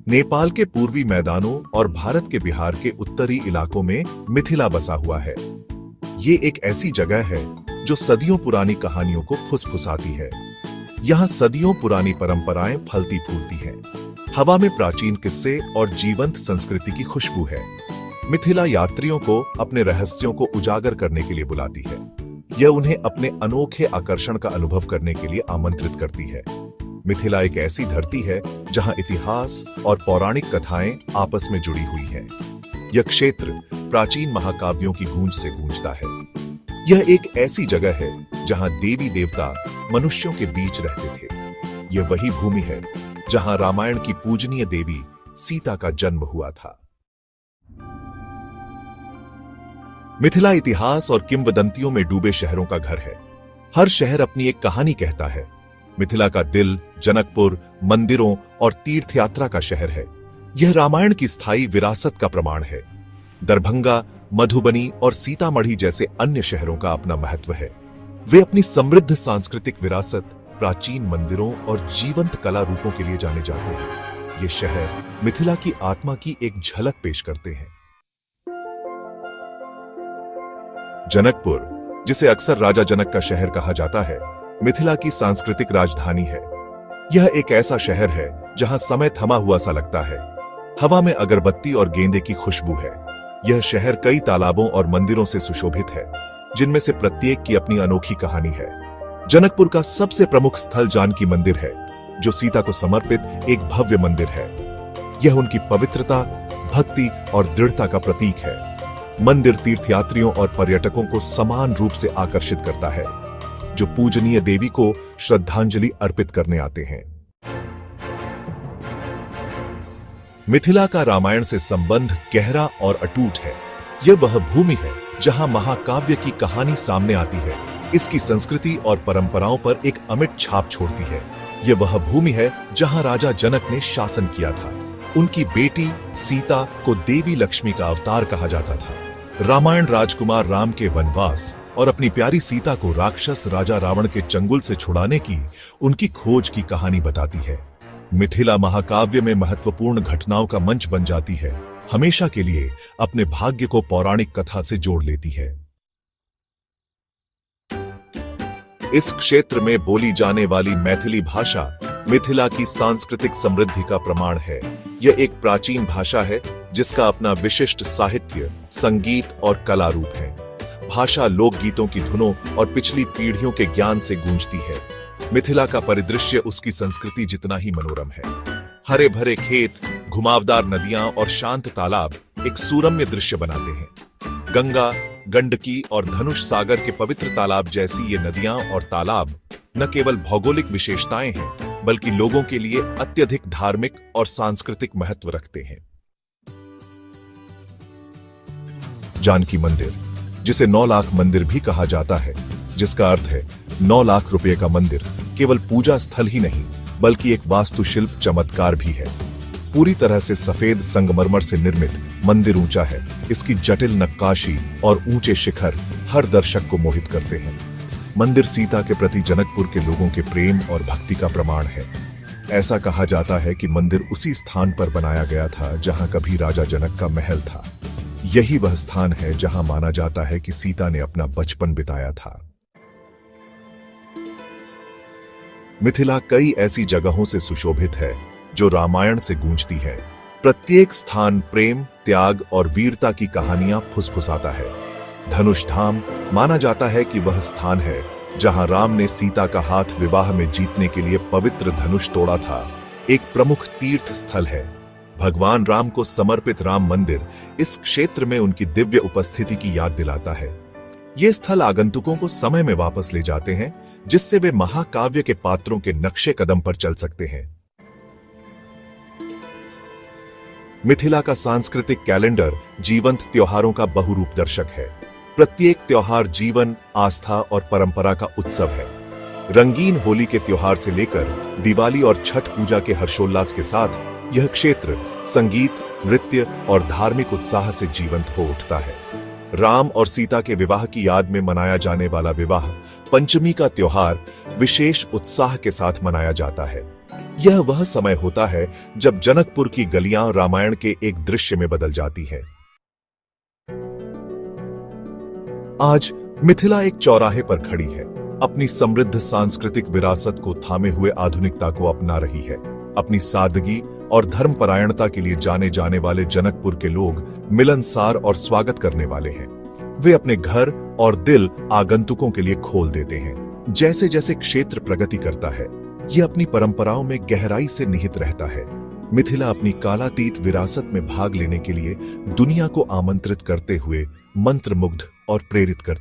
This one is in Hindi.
नेपाल के पूर्वी मैदानों और भारत के बिहार के उत्तरी इलाकों में मिथिला बसा हुआ है। ये एक ऐसी जगह है जो सदियों पुरानी कहानियों को फुसफुसाती है। यहाँ सदियों पुरानी परंपराएं फलती फूलती हैं। हवा में प्राचीन किस्से और जीवंत संस्कृति की खुशबू है। मिथिला यात्रियों को अपने रहस्यों को उजागर करने के लिए बुलाती है। यह उन्हें अपने अनोखे आकर्षण का अनुभव करने के लिए आमंत्रित करती है। मिथिला एक ऐसी धरती है जहां इतिहास और पौराणिक कथाएं आपस में जुड़ी हुई हैं। यह क्षेत्र प्राचीन महाकाव्यों की गूंज से गूंजता है। यह एक ऐसी जगह है जहां देवी देवता मनुष्यों के बीच रहते थे। यह वही भूमि है जहां रामायण की पूजनीय देवी सीता का जन्म हुआ था। मिथिला इतिहास और किंवदंतियों में डूबे शहरों का घर है। हर शहर अपनी एक कहानी कहता है। मिथिला का दिल जनकपुर मंदिरों और तीर्थ यात्रा का शहर है। यह रामायण की स्थायी विरासत का प्रमाण है। दरभंगा, मधुबनी और सीतामढ़ी जैसे अन्य शहरों का अपना महत्व है। वे अपनी समृद्ध सांस्कृतिक विरासत, प्राचीन मंदिरों और जीवंत कला रूपों के लिए जाने जाते हैं। ये शहर मिथिला की आत्मा की एक झलक पेश करते हैं। जनकपुर, जिसे अक्सर राजा जनक का शहर कहा जाता है, मिथिला की सांस्कृतिक राजधानी है। यह एक ऐसा शहर है जहां समय थमा हुआ सा लगता है। हवा में अगरबत्ती और गेंदे की खुशबू है। यह शहर कई तालाबों और मंदिरों से सुशोभित है, जिनमें से प्रत्येक की अपनी अनोखी कहानी है। जनकपुर का सबसे प्रमुख स्थल जानकी मंदिर है, जो सीता को समर्पित एक भव्य मंदिर है। यह उनकी पवित्रता, भक्ति और दृढ़ता का प्रतीक है। मंदिर तीर्थयात्रियों और पर्यटकों को समान रूप से आकर्षित करता है, जो पूजनीय देवी को श्रद्धांजलि अर्पित करने आते हैं। मिथिला का रामायण से संबंध गहरा और अटूट है। यह वह भूमि है जहां महाकाव्य की कहानी सामने आती है। इसकी संस्कृति और परंपराओं पर एक अमिट छाप छोड़ती है। यह वह भूमि है जहां राजा जनक ने शासन किया था। उनकी बेटी सीता को देवी लक्ष्मी का अवतार कहा जाता था। रामायण राजकुमार राम के वनवास और अपनी प्यारी सीता को राक्षस राजा रावण के चंगुल से छुड़ाने की उनकी खोज की कहानी बताती है। मिथिला महाकाव्य में महत्वपूर्ण घटनाओं का मंच बन जाती है। हमेशा के लिए अपने भाग्य को पौराणिक कथा से जोड़ लेती है। इस क्षेत्र में बोली जाने वाली मैथिली भाषा मिथिला की सांस्कृतिक समृद्धि का प्रमाण है। यह एक प्राचीन भाषा है जिसका अपना विशिष्ट साहित्य, संगीत और कला रूप है। भाषा लोकगीतों की धुनों और पिछली पीढ़ियों के ज्ञान से गूंजती है। मिथिला का परिदृश्य उसकी संस्कृति जितना ही मनोरम है। हरे भरे खेत, घुमावदार नदियां और शांत तालाब एक सुरम्य दृश्य बनाते हैं। गंगा, गंडकी और धनुष सागर के पवित्र तालाब जैसी ये नदियां और तालाब न केवल भौगोलिक विशेषताएं हैं, बल्कि लोगों के लिए अत्यधिक धार्मिक और सांस्कृतिक महत्व रखते हैं। जानकी मंदिर, जिसे 9 लाख मंदिर भी कहा जाता है, जिसका अर्थ है 9 लाख रुपए का मंदिर, केवल पूजा स्थल ही नहीं बल्कि एक वास्तुशिल्प चमत्कार भी है। पूरी तरह से सफेद संगमरमर से निर्मित मंदिर ऊंचा है। इसकी जटिल नक्काशी और ऊंचे शिखर हर दर्शक को मोहित करते हैं। मंदिर सीता के प्रति जनकपुर के लोगों के प्रेम और भक्ति का प्रमाण है। ऐसा कहा जाता है कि मंदिर उसी स्थान पर बनाया गया था जहां कभी राजा जनक का महल था। यही वह स्थान है जहां माना जाता है कि सीता ने अपना बचपन बिताया था। मिथिला कई ऐसी जगहों से सुशोभित है जो रामायण से गूंजती है। प्रत्येक स्थान प्रेम, त्याग और वीरता की कहानियां फुसफुसाता है। धनुष धाम माना जाता है कि वह स्थान है जहां राम ने सीता का हाथ विवाह में जीतने के लिए पवित्र धनुष तोड़ा था। एक प्रमुख तीर्थ स्थल है। भगवान राम को समर्पित राम मंदिर इस क्षेत्र में उनकी दिव्य उपस्थिति की याद दिलाता है। ये स्थल आगंतुकों को समय में वापस ले जाते हैं, जिससे वे महाकाव्य के पात्रों के नक्शे कदम पर चल सकते हैं। मिथिला का सांस्कृतिक कैलेंडर जीवंत त्योहारों का बहुरूप दर्शक है। प्रत्येक त्योहार जीवन, आस्था और परंपरा का उत्सव है। रंगीन होली के त्योहार से लेकर दिवाली और छठ पूजा के हर्षोल्लास के साथ यह क्षेत्र संगीत, नृत्य और धार्मिक उत्साह से जीवंत हो उठता है। राम और सीता के विवाह की याद में मनाया जाने वाला विवाह पंचमी का त्योहार विशेष उत्साह के साथ मनाया जाता है। यह वह समय होता है जब जनकपुर की गलियां रामायण के एक दृश्य में बदल जाती हैं। आज मिथिला एक चौराहे पर खड़ी है, अपनी समृद्ध सांस्कृतिक विरासत को थामे हुए आधुनिकता को अपना रही है। अपनी सादगी और धर्मपरायणता के लिए जाने जाने वाले जनकपुर के लोग मिलनसार और स्वागत करने वाले हैं। वे अपने घर और दिल आगंतुकों के लिए खोल देते हैं। जैसे जैसे क्षेत्र प्रगति करता है, यह अपनी परंपराओं में गहराई से निहित रहता है। मिथिला अपनी कालातीत विरासत में भाग लेने के लिए दुनिया को आमंत्रित करते हुए मंत्रमुग्ध और प्रेरित करती